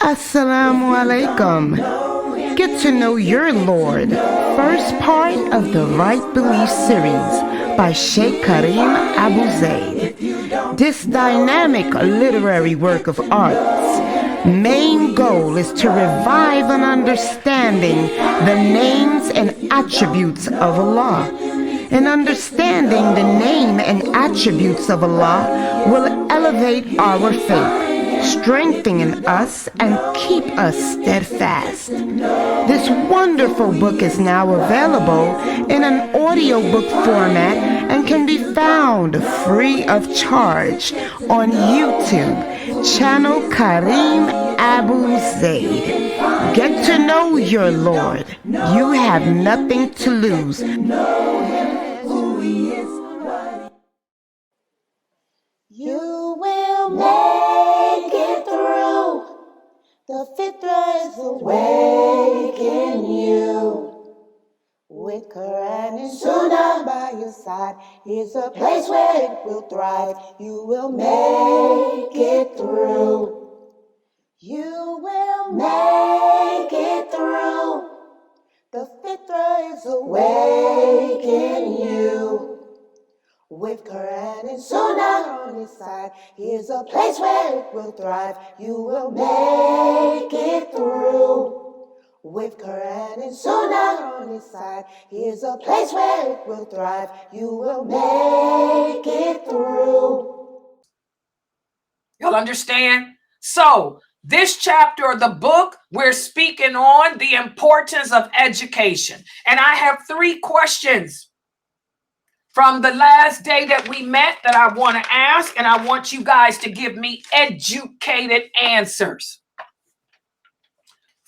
Assalamu alaikum. Get to know your Lord. First part of the Right Belief series by Sheikh Karim Abu Zaid. This dynamic literary work of art's main goal is to revive an understanding the names and attributes of Allah. And understanding the name and attributes of Allah will elevate our faith, strengthen us, and keep us steadfast. This wonderful book is now available in an audiobook format and can be found free of charge on YouTube, channel Karim Abu Zaid. Get to know your Lord. You have nothing to lose. You will make it through. The fitra is awake in you. With Quran and Sunnah by your side, here's a place where it will thrive. You will make it through. You will make it through. The fitra is awake in you. With Quran and Sunnah on his side, here's a place where it will thrive. You will make it through. With Quran and Sunnah on his side, here's a place where it will thrive. You will make it through. Y'all understand? So, this chapter of the book, we're speaking on the importance of education. And I have 3 questions from the last day that we met that I want to ask, and I want you guys to give me educated answers.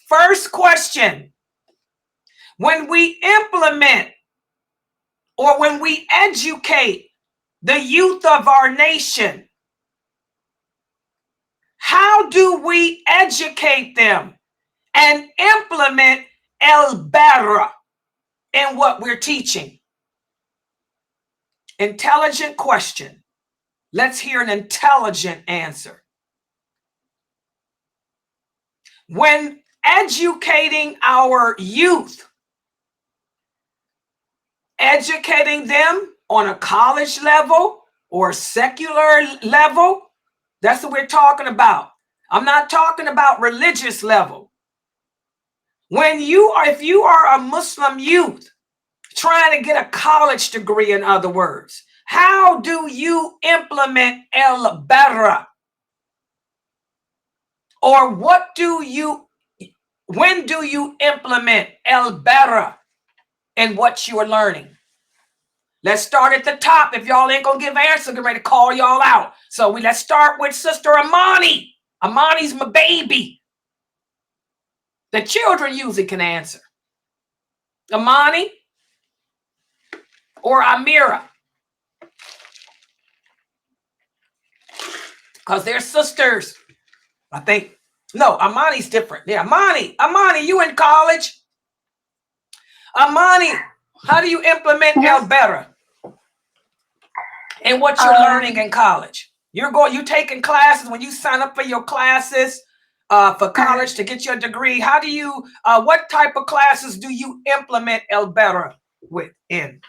First question: when we implement or when we educate the youth of our nation, how do we educate them and implement Wal bara in what we're teaching? Intelligent question. Let's hear an intelligent answer. When educating our youth, educating them on a college level or secular level, that's what we're talking about. I'm not talking about religious level. If you are a Muslim youth trying to get a college degree, in other words, how do you implement Wal bara? Or when do you implement Wal bara in what you are learning? Let's start at the top. If y'all ain't gonna give answers, get ready to call y'all out. So let's start with Sister Amani. Amani's my baby. The children usually can answer. Amani or Amira, because they're sisters. I think, no, Amani's different. Yeah, Amani, you in college. Amani, how do you implement Wal bara in what you're learning in college? You taking classes. When you sign up for your classes for college to get your degree, how do you, what type of classes do you implement Wal bara in?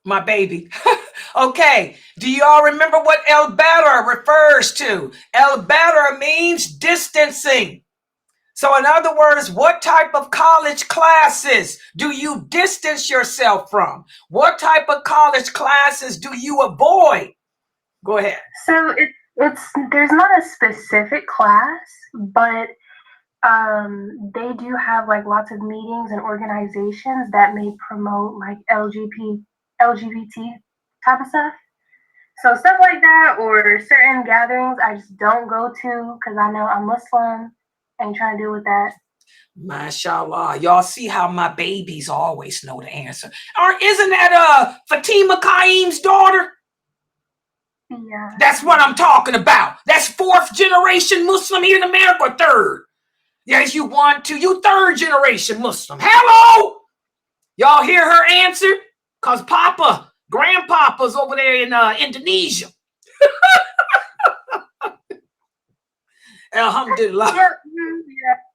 My baby. Okay. Do you all remember what Wal bara refers to? Wal bara means distancing. So in other words, what type of college classes do you distance yourself from? What type of college classes do you avoid? Go ahead. So there's not a specific class, but they do have like lots of meetings and organizations that may promote like LGBT type of stuff. So stuff like that, or certain gatherings I just don't go to because I know I'm Muslim. Ain't trying to deal with that. MashaAllah. Y'all see how my babies always know the answer. Isn't that Fatima Kaim's daughter? Yeah. That's what I'm talking about. That's 4th generation Muslim here in America, or 3rd. Yes, you 1, 2, you 3rd generation Muslim. Hello! Y'all hear her answer? Because grandpapa's over there in Indonesia. Alhamdulillah.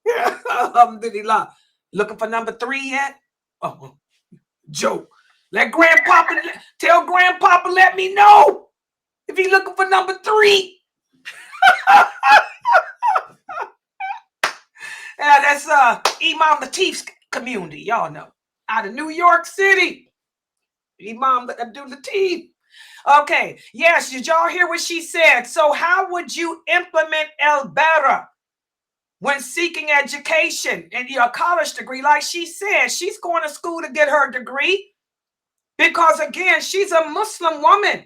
Yeah. Alhamdulillah. Looking for number 3 yet? Oh, joke. Tell Grandpapa, let me know if he's looking for number 3. That's Imam Latif's community, y'all know, out of New York City. Imam Abdul Latif. Okay, yes, did y'all hear what she said? So how would you implement Wal bara when seeking education and your college degree? Like she said, she's going to school to get her degree because, again, she's a Muslim woman.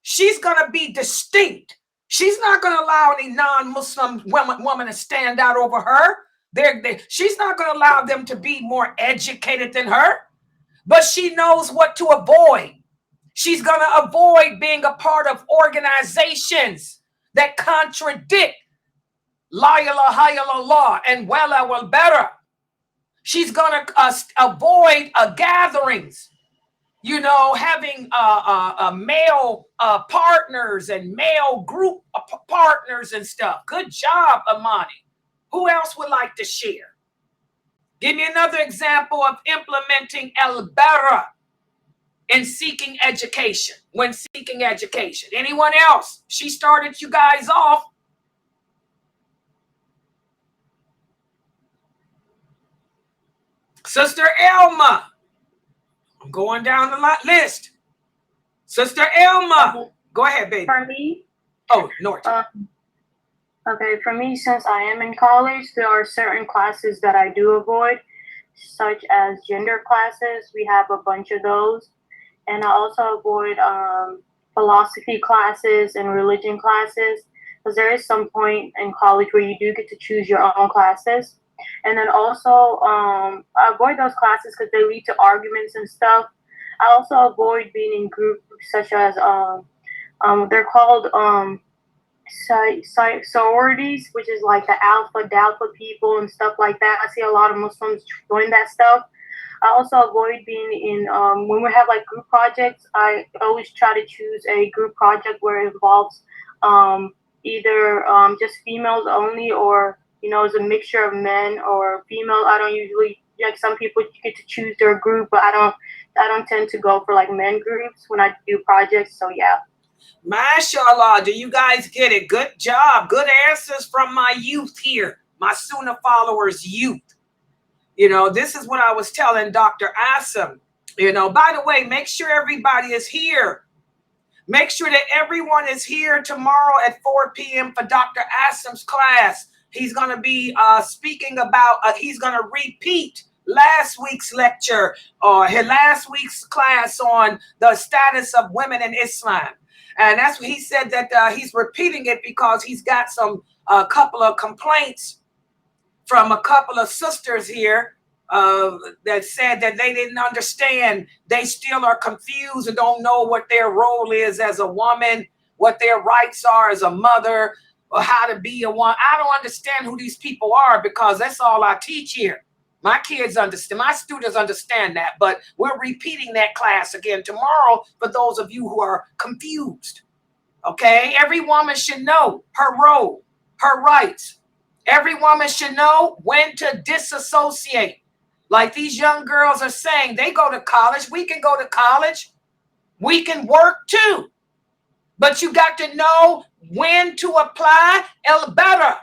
She's going to be distinct. She's not going to allow any non-Muslim woman to stand out over her. She's not going to allow them to be more educated than her, but she knows what to avoid. She's going to avoid being a part of organizations that contradict La ilaha illallah and wal bara. She's going to avoid gatherings, having male partners and male group partners and stuff. Good job, Amani. Who else would like to share? Give me another example of implementing Wal bara in seeking education, when seeking education. Anyone else? She started you guys off. Sister Elma. I'm going down the list. Sister Elma. Go ahead, baby. For me? Oh, Norton. Okay, for me, since I am in college, there are certain classes that I do avoid, such as gender classes. We have a bunch of those. And I also avoid philosophy classes and religion classes, because there is some point in college where you do get to choose your own classes. And then also, I avoid those classes because they lead to arguments and stuff. I also avoid being in groups such as, they're called sororities, which is like the alpha, dalpha people and stuff like that. I see a lot of Muslims join that stuff. I also avoid being in, when we have like group projects, I always try to choose a group project where it involves either just females only, or, it's a mixture of men or female. I don't usually, like, some people get to choose their group, but I don't tend to go for like men groups when I do projects. So yeah. MashaAllah, do you guys get it? Good job. Good answers from my youth here, my Sunnah followers youth. This is what I was telling Dr. Asim. By the way, make sure everybody is here. Make sure that everyone is here tomorrow at 4 p.m. for Dr. Asim's class. He's going to be speaking about, he's going to repeat last week's lecture, or his last week's class on the status of women in Islam. And that's what he said, that he's repeating it because he's got a couple of complaints from a couple of sisters here that said that they didn't understand. They still are confused and don't know what their role is as a woman, what their rights are as a mother, or how to be a woman. I don't understand who these people are, because that's all I teach here. My kids understand, my students understand that, but we're repeating that class again tomorrow for those of you who are confused. Okay? Every woman should know her role, her rights. Every woman should know when to disassociate. Like these young girls are saying, they go to college. We can go to college. We can work too. But you got to know when to apply Wal bara,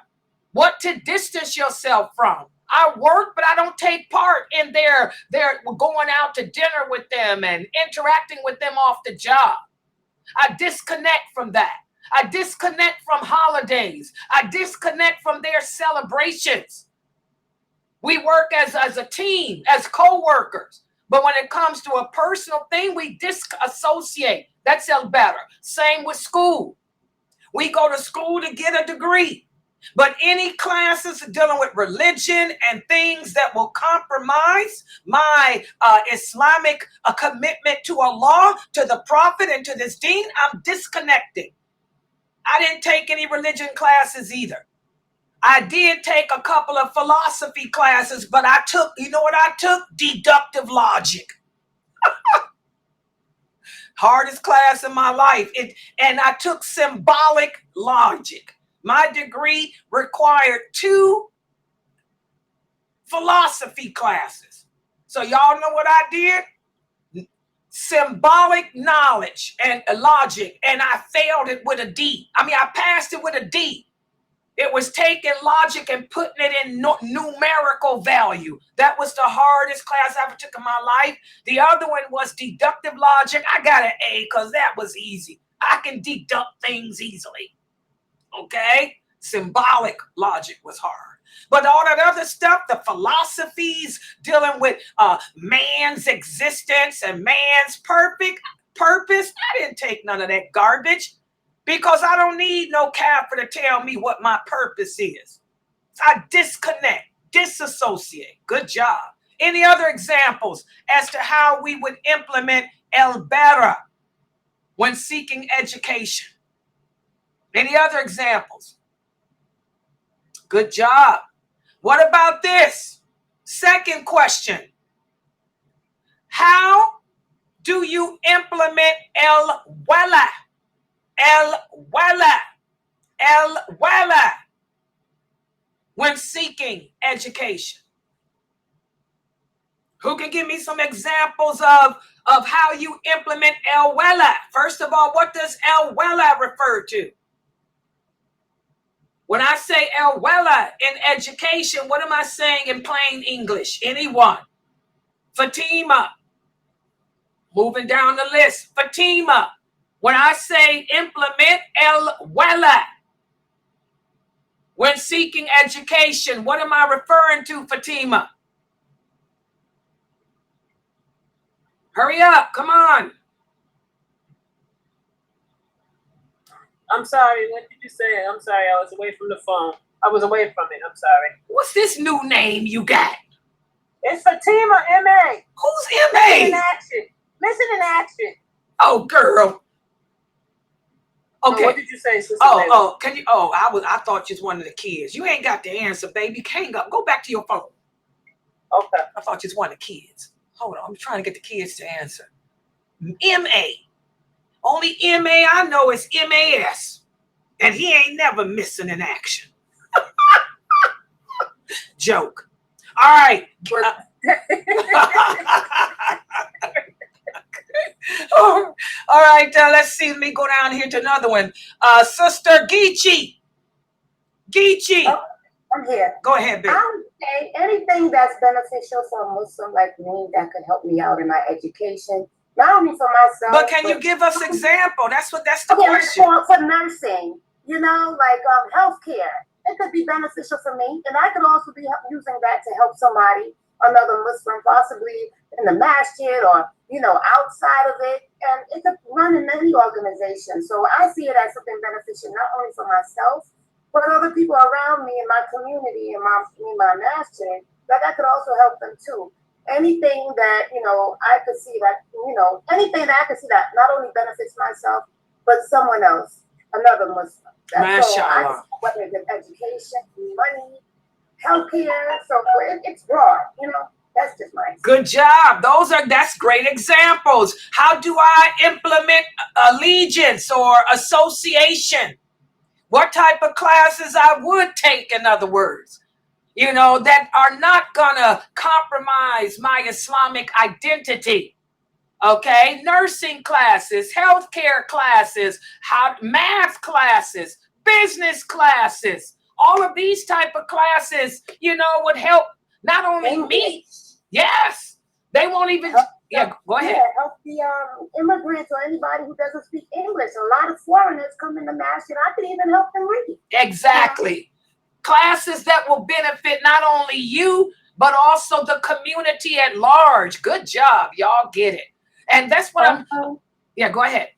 what to distance yourself from. I work, but I don't take part in their going out to dinner with them and interacting with them off the job. I disconnect from that. I disconnect from holidays. I disconnect from their celebrations. We work as a team, as co-workers. But when it comes to a personal thing, we disassociate. That's Wal bara. Same with school. We go to school to get a degree. But any classes dealing with religion and things that will compromise my Islamic commitment to Allah, to the Prophet, and to this deen, I'm disconnected. I didn't take any religion classes either. I did take a couple of philosophy classes, but I took, you know what I took? Deductive logic. Hardest class in my life. And I took symbolic logic. My degree required 2 philosophy classes. So y'all know what I did? Symbolic knowledge and logic. And I failed it with a D. I mean, I passed it with a D. It was taking logic and putting it in numerical value. That was the hardest class I ever took in my life. The other one was deductive logic. I got an A because that was easy. I can deduct things easily. Okay? Symbolic logic was hard. But all that other stuff, the philosophies dealing with man's existence and man's perfect purpose, I didn't take none of that garbage. Because I don't need no Kaffir to tell me what my purpose is. I disconnect, disassociate. Good job. Any other examples as to how we would implement Wal bara when seeking education? Any other examples? Good job. What about this? Second question. How do you implement Wal bara? Wal bara when seeking education? Who can give me some examples of how you implement Wal bara? First of all, what does Wal bara refer to? When I say Wal bara in education, what am I saying in plain English? Anyone? Fatima. Moving down the list. Fatima. When I say implement Wal bara when seeking education, what am I referring to, Fatima? Hurry up, come on. I'm sorry, what did you say? I'm sorry, I was away from the phone. I was away from it, I'm sorry. What's this new name you got? It's Fatima, M.A. Who's M.A.? Listen in action. Listen in action. Oh, girl. Okay. So what did you say, Sister Oh, can you? Oh, I thought you was one of the kids. You ain't got the answer, baby. Hang up. Go back to your phone. Okay. I thought you was one of the kids. Hold on. I'm trying to get the kids to answer. M.A. Only M.A. I know is M.A.S. And he ain't never missing in action. Joke. All right. All right, let's see. Let me go down here to another one. Sister Geechee. Oh, I'm here. Go ahead, baby. I would say anything that's beneficial for a Muslim like me that could help me out in my education, not only for myself. But can you give us example? That's the question. For nursing, like healthcare. It could be beneficial for me, and I could also be using that to help somebody, another Muslim, possibly in the masjid or outside of it, and it could run in any organization. So I see it as something beneficial not only for myself, but other people around me in my community, in my masjid, that could also help them too. Anything that I could see that anything that I could see that not only benefits myself but someone else, another Muslim. Mashallah. Whether it's education, money, healthcare, so it's broad. That's just my. Good job. That's great examples. How do I implement allegiance or association? What type of classes I would take, in other words, that are not gonna compromise my Islamic identity. Okay, nursing classes, healthcare classes, math classes, business classes, all of these type of classes, would help not only me. Yes, they won't even. Yeah, go ahead. Yeah, help the immigrants or anybody who doesn't speak English. A lot of foreigners come in the masjid. I could even help them read. Exactly. Classes that will benefit not only you, but also the community at large. Good job. Y'all get it. And that's what Yeah, go ahead.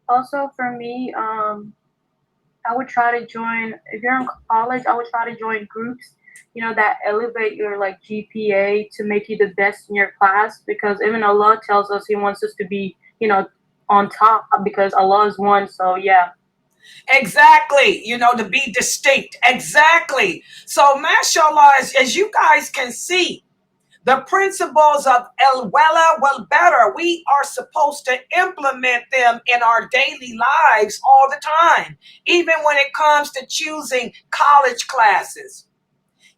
Also, for me, I would try to join, if you're in college, I would try to join groups, that elevate your GPA to make you the best in your class, because even Allah tells us He wants us to be, on top, because Allah is one. So yeah. Exactly. To be distinct. Exactly. So mashallah, as you guys can see, The principles of wal bara, we are supposed to implement them in our daily lives all the time, even when it comes to choosing college classes,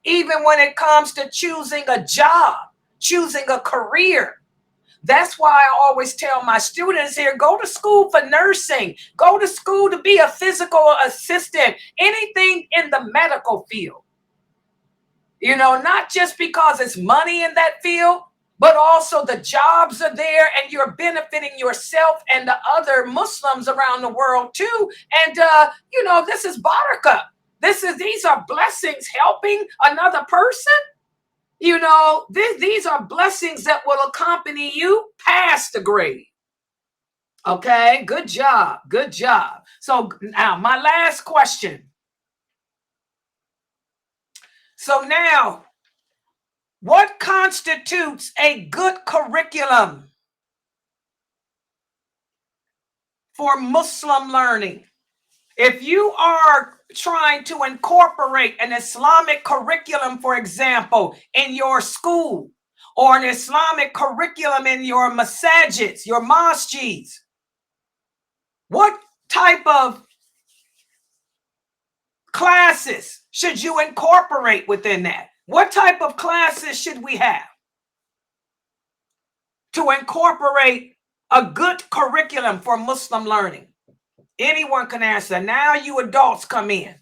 even when it comes to choosing a job, choosing a career. That's why I always tell my students here, go to school for nursing, go to school to be a physical assistant, anything in the medical field. You know, not just because it's money in that field, but also the jobs are there and you're benefiting yourself and the other Muslims around the world too. And, you know, this is barakah. These are blessings helping another person. You know, these are blessings that will accompany you past the grave. Okay, good job. Good job. So now my last question. So now, what constitutes a good curriculum for Muslim learning? If you are trying to incorporate an Islamic curriculum, for example, in your school, or an Islamic curriculum in your masajids, your masjids, what type of classes should you incorporate within that? What type of classes should we have to incorporate a good curriculum for Muslim learning? Anyone can answer. Now you adults come in.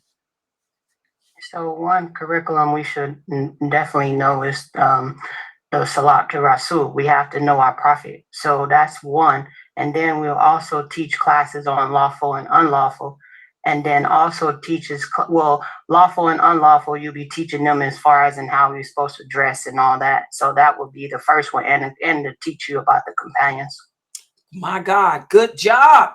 So one curriculum we should definitely know is the Salat to Rasul. We have to know our Prophet. So that's one. And then we'll also teach classes on lawful and unlawful. And then also teaches, well, lawful and unlawful, you'll be teaching them as far as in how you're supposed to dress and all that. So that would be the first one. And to teach you about the companions. My God, good job.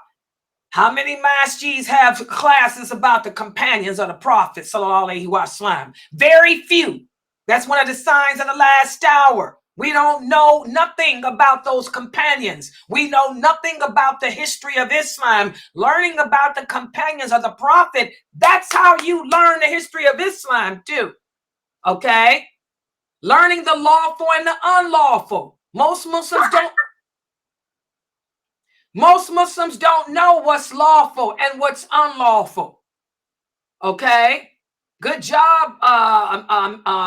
How many masjids have classes about the companions of the Prophet, sallallahu alaihi wasallam? Very few. That's one of the signs of the last hour. We don't know nothing about those companions. We know nothing about the history of Islam. Learning about the companions of the Prophet, that's how you learn the history of Islam too. Okay? Learning the lawful and the unlawful. Most Muslims don't know what's lawful and what's unlawful. Okay? Good job,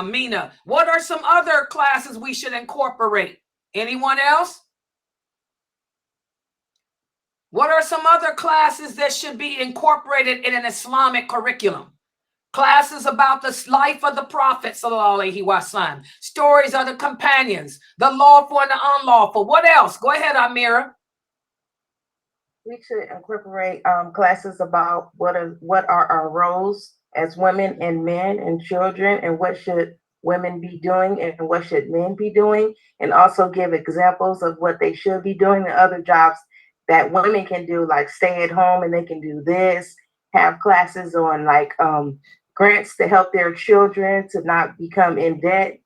Mina. What are some other classes we should incorporate? Anyone else? What are some other classes that should be incorporated in an Islamic curriculum? Classes about the life of the Prophet, sallallahu alaihi wasallam, stories of the companions, the lawful and the unlawful. What else? Go ahead, Amira. We should incorporate classes about what are our roles as women and men and children, and what should women be doing and what should men be doing, and also give examples of what they should be doing and other jobs that women can do, like stay at home and they can do this. Have classes on like grants to help their children to not become in debt,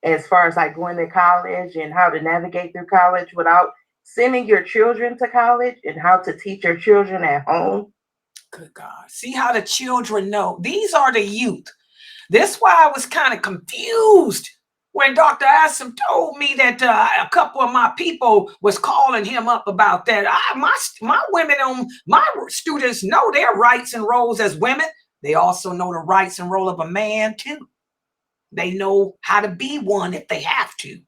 as far as like going to college and how to navigate through college without sending your children to college, and how to teach your children at home. Good God. See how the children know. These are the youth. This is why I was kind of confused when Dr. Asim told me that a couple of my people was calling him up about that. My women, my students know their rights and roles as women. They also know the rights and role of a man too. They know how to be one if they have to.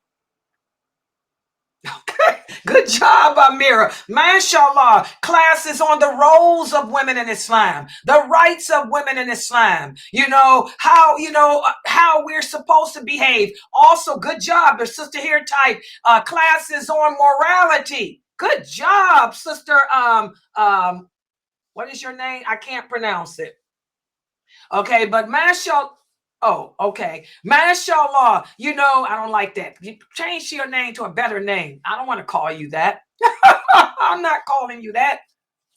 Okay, good job, Amira. MashaAllah, classes on the roles of women in Islam, the rights of women in Islam, how we're supposed to behave. Also, good job, your sister here type classes on morality. Good job, sister. What is your name? I can't pronounce it. Okay, but MashaAllah. Oh, okay. MashaAllah. I don't like that. You change your name to a better name. I don't want to call you that. I'm not calling you that.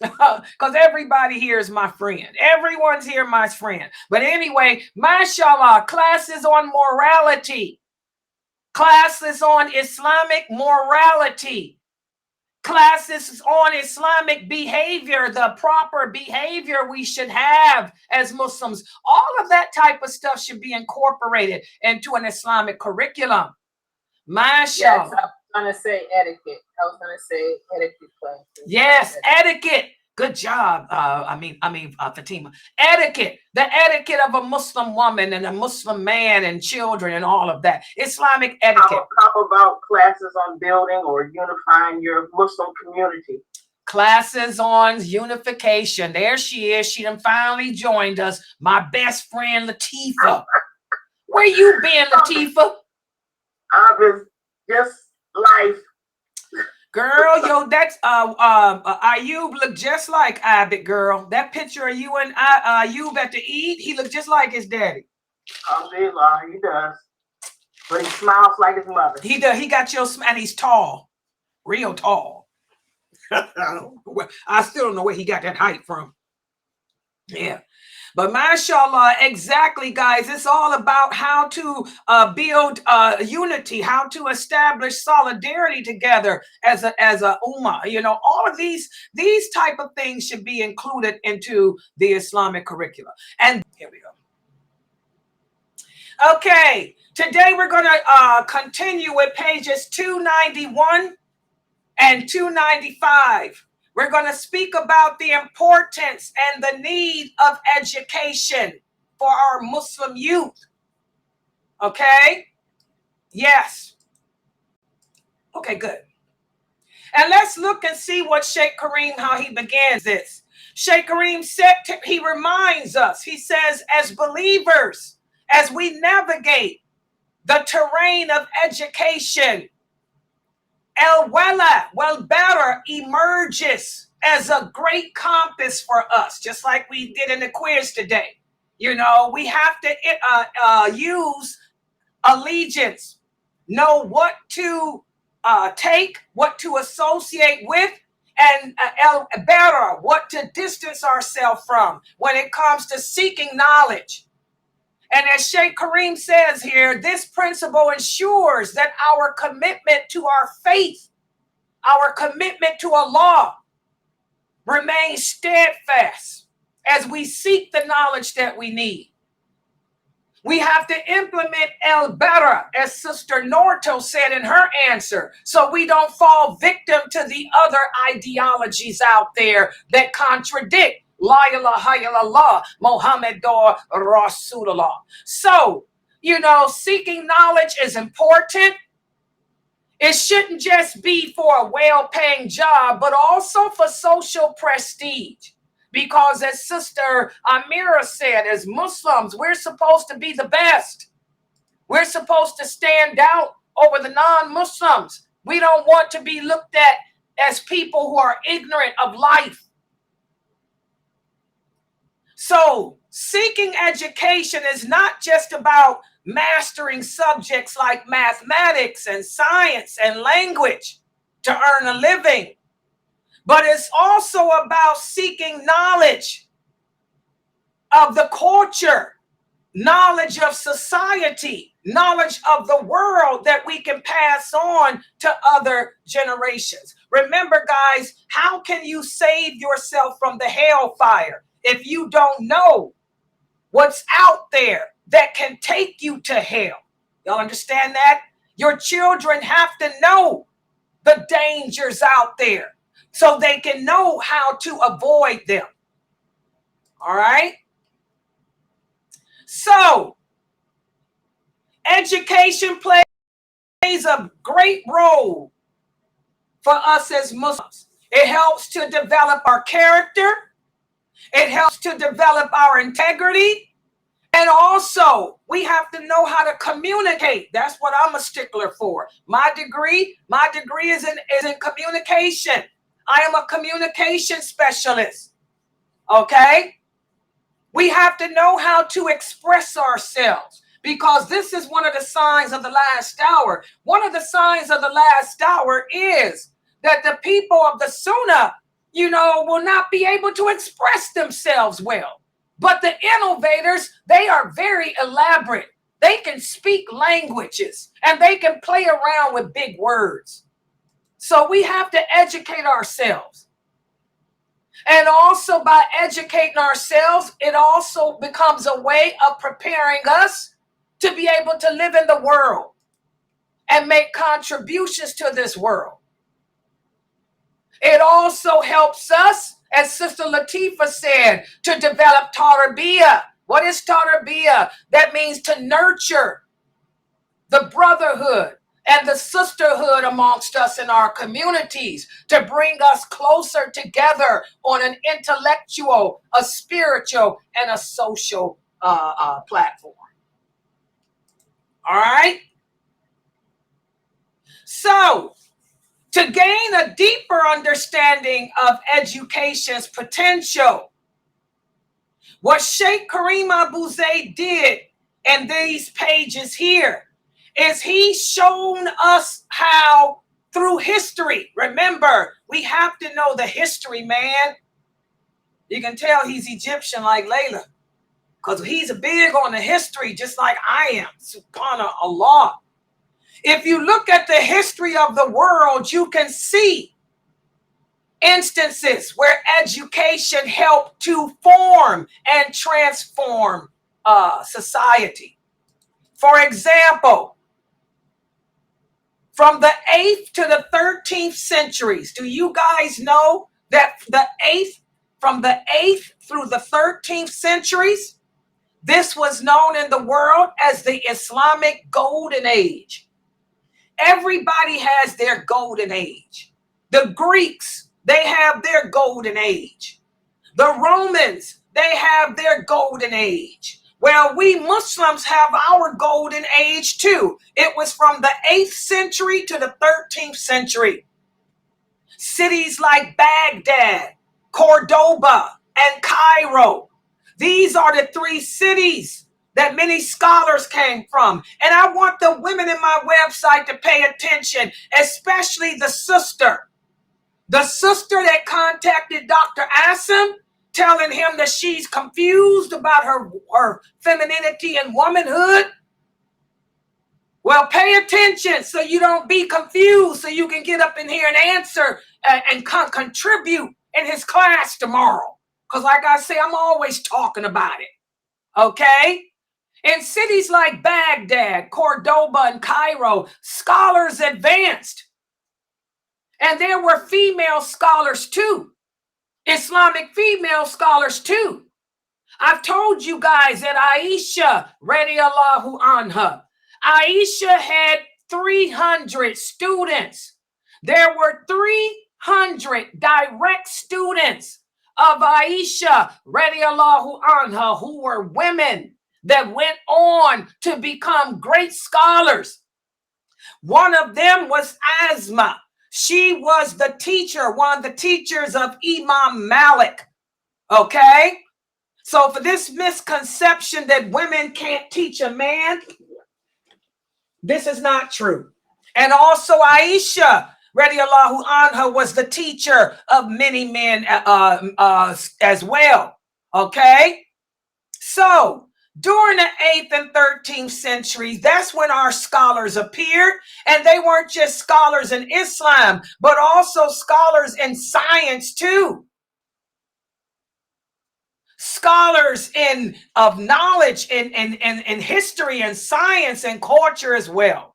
Because everybody here is my friend. Everyone's here my friend. But anyway, MashaAllah, classes on morality. Classes on Islamic morality. Classes on Islamic behavior, the proper behavior we should have as Muslims. All of that type of stuff should be incorporated into an Islamic curriculum. Mashallah. Yes, I was gonna say etiquette. I was gonna say etiquette classes. Yes, etiquette. Good job. Fatima. Etiquette, the etiquette of a Muslim woman and a Muslim man and children and all of that. Islamic etiquette. How about classes on building or unifying your Muslim community? Classes on unification. There she is. She done finally joined us. My best friend, Latifa. Where you been, Latifa? I was just life. Girl, yo, that's Ayub look just like Abed, girl. That picture of you and Ayub at the Eid, he looked just like his daddy. Alhamdulillah, he does. But he smiles like his mother. He does. He got your smile, and he's tall, real tall. I still don't know where he got that height from. Yeah. But mashallah, exactly, guys. It's all about how to build unity, how to establish solidarity together as a ummah. You know, all of these type of things should be included into the Islamic curriculum. And here we go. Okay, today we're going to continue with pages 291 and 295. We're going to speak about the importance and the need of education for our Muslim youth. Okay? Yes. Okay, good. And let's look and see what Sheikh Kareem, how he begins this. Sheikh Kareem said, he reminds us, he says, as believers, as we navigate the terrain of education, Wal bara emerges as a great compass for us, just like we did in the quiz today. You know, we have to use allegiance, know what to take, what to associate with, and al bara, what to distance ourselves from when it comes to seeking knowledge. And as Sheikh Kareem says here, this principle ensures that our commitment to our faith, our commitment to Allah, remains steadfast as we seek the knowledge that we need. We have to implement al bara, as Sister Norto said in her answer, so we don't fall victim to the other ideologies out there that contradict La ilaha illallah, Muhammadur Rasulullah. So, you know, seeking knowledge is important. It shouldn't just be for a well-paying job, but also for social prestige. Because as Sister Amira said, as Muslims, we're supposed to be the best. We're supposed to stand out over the non-Muslims. We don't want to be looked at as people who are ignorant of life. So seeking education is not just about mastering subjects like mathematics and science and language to earn a living, but it's also about seeking knowledge of the culture, knowledge of society, knowledge of the world that we can pass on to other generations. Remember, guys, how can you save yourself from the hellfire if you don't know what's out there that can take you to hell? Y'all understand that? Your children have to know the dangers out there so they can know how to avoid them. All right? So, education plays a great role for us as Muslims. It helps to develop our character. It helps to develop our integrity. And also, we have to know how to communicate. That's what I'm a stickler for. My degree is in communication. I am a communication specialist. Okay? We have to know how to express ourselves, because this is one of the signs of the last hour. One of the signs of the last hour is that the people of the Sunnah, you know, will not be able to express themselves well. But the innovators, they are very elaborate. They can speak languages and they can play around with big words. So we have to educate ourselves. And also by educating ourselves, it also becomes a way of preparing us to be able to live in the world and make contributions to this world. It also helps us, as Sister Latifah said, to develop tarbiyah. What is tarbiyah? That means to nurture the brotherhood and the sisterhood amongst us in our communities, to bring us closer together on an intellectual, a spiritual, and a social platform. All right? So, to gain a deeper understanding of education's potential, what Sheikh Kareem Abu Zayd did in these pages here is he's shown us how through history. Remember, we have to know the history, man. You can tell he's Egyptian like Layla, because he's big on the history just like I am. Subhanallah. If you look at the history of the world, you can see instances where education helped to form and transform society. For example, from the 8th to the 13th centuries, do you guys know that from the 8th through the 13th centuries, this was known in the world as the Islamic Golden Age? Everybody has their golden age. The Greeks, they have their golden age. The Romans, they have their golden age. Well, we Muslims have our golden age too. It was from the 8th century to the 13th century. Cities like Baghdad, Cordoba, and Cairo. These are the 3 cities that many scholars came from. And I want the women in my website to pay attention, especially the sister that contacted Dr. Asim, telling him that she's confused about her femininity and womanhood. Well, pay attention so you don't be confused, so you can get up in here and answer and contribute in his class tomorrow. Because like I say, I'm always talking about it. Okay? In cities like Baghdad, Cordoba, and Cairo, scholars advanced. And there were female scholars too. Islamic female scholars too. I've told you guys that Aisha, radiallahu anha, Aisha had 300 students. There were 300 direct students of Aisha, radiallahu anha, who were women that went on to become great scholars. One of them was Asma. She was the teacher, one of the teachers of Imam Malik. Okay? So for this misconception that women can't teach a man, this is not true. And also Aisha, radiallahu anha, was the teacher of many men as well. Okay? So during the 8th and 13th centuries, that's when our scholars appeared. And they weren't just scholars in Islam, but also scholars in science too. Scholars of knowledge in history and science and culture as well.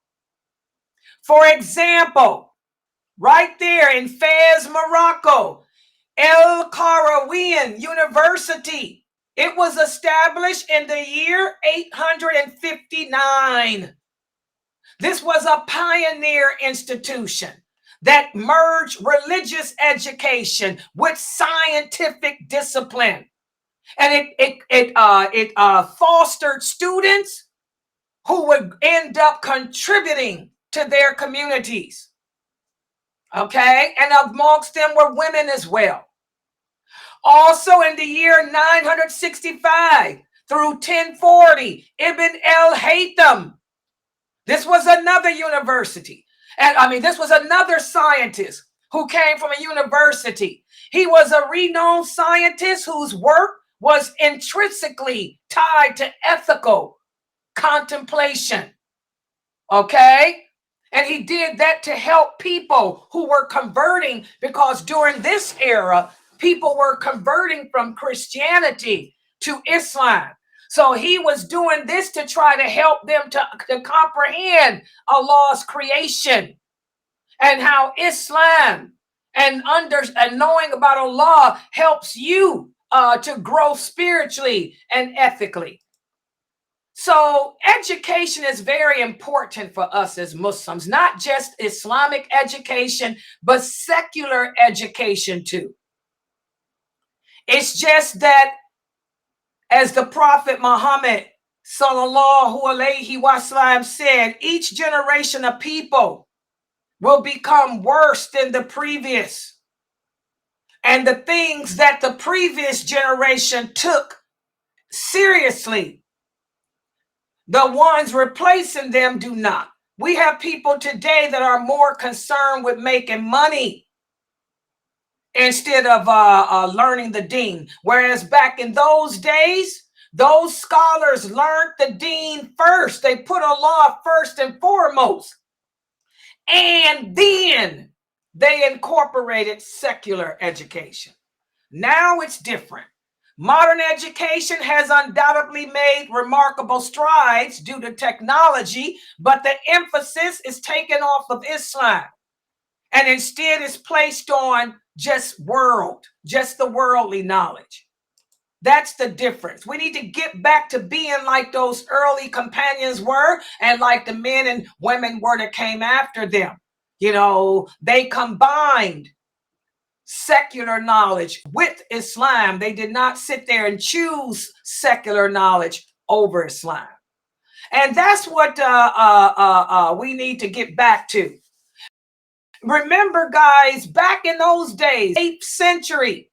For example, right there in Fez, Morocco, El Qarawiyyin University. It was established in the year 859. This was a pioneer institution that merged religious education with scientific discipline. And it fostered students who would end up contributing to their communities. Okay? And amongst them were women as well. Also in the year 965 through 1040, Ibn el-Haytham. This was another university. And this was another scientist who came from a university. He was a renowned scientist whose work was intrinsically tied to ethical contemplation. Okay? And he did that to help people who were converting, because during this era, people were converting from Christianity to Islam. So he was doing this to try to help them to comprehend Allah's creation and how Islam and knowing about Allah helps you to grow spiritually and ethically. So education is very important for us as Muslims, not just Islamic education, but secular education too. It's just that, as the Prophet Muhammad sallallahu alaihi wasallam said, each generation of people will become worse than the previous. And the things that the previous generation took seriously, the ones replacing them do not. We have people today that are more concerned with making money instead of learning the deen. Whereas back in those days, those scholars learned the deen first. They put Allah first and foremost. And then they incorporated secular education. Now it's different. Modern education has undoubtedly made remarkable strides due to technology, but the emphasis is taken off of Islam and instead is placed on just the worldly knowledge. That's the difference. We need to get back to being like those early companions were and like the men and women were that came after them. You know, they combined secular knowledge with Islam. They did not sit there and choose secular knowledge over Islam. And that's what we need to get back to. Remember, guys, back in those days, 8th century,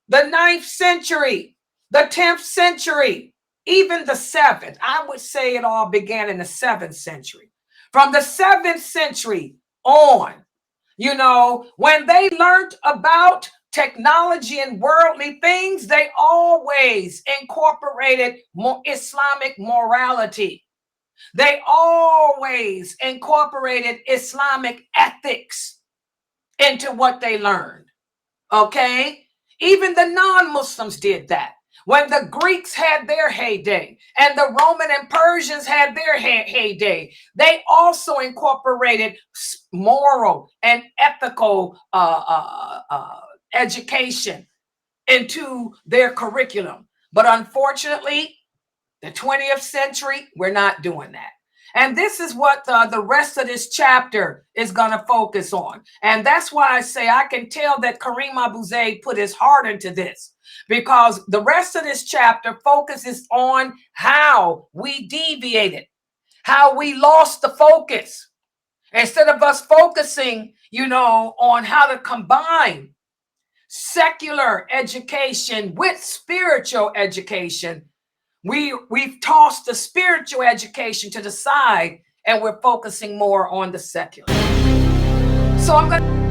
the 9th century, the 10th century, even the 7th, I would say it all began in the 7th century. From the 7th century on, you know, when they learned about technology and worldly things, they always incorporated Islamic morality. They always incorporated Islamic ethics into what they learned. Okay? Even the non-Muslims did that. When the Greeks had their heyday and the Roman and Persians had their heyday, they also incorporated moral and ethical education into their curriculum. But unfortunately, the 20th century, we're not doing that. And this is what the rest of this chapter is going to focus on. And that's why I say I can tell that Kareem Abu Zayd put his heart into this, because the rest of this chapter focuses on how we deviated, how we lost the focus. Instead of us focusing, you know, on how to combine secular education with spiritual education, we've tossed the spiritual education to the side and we're focusing more on the secular. So I'm going to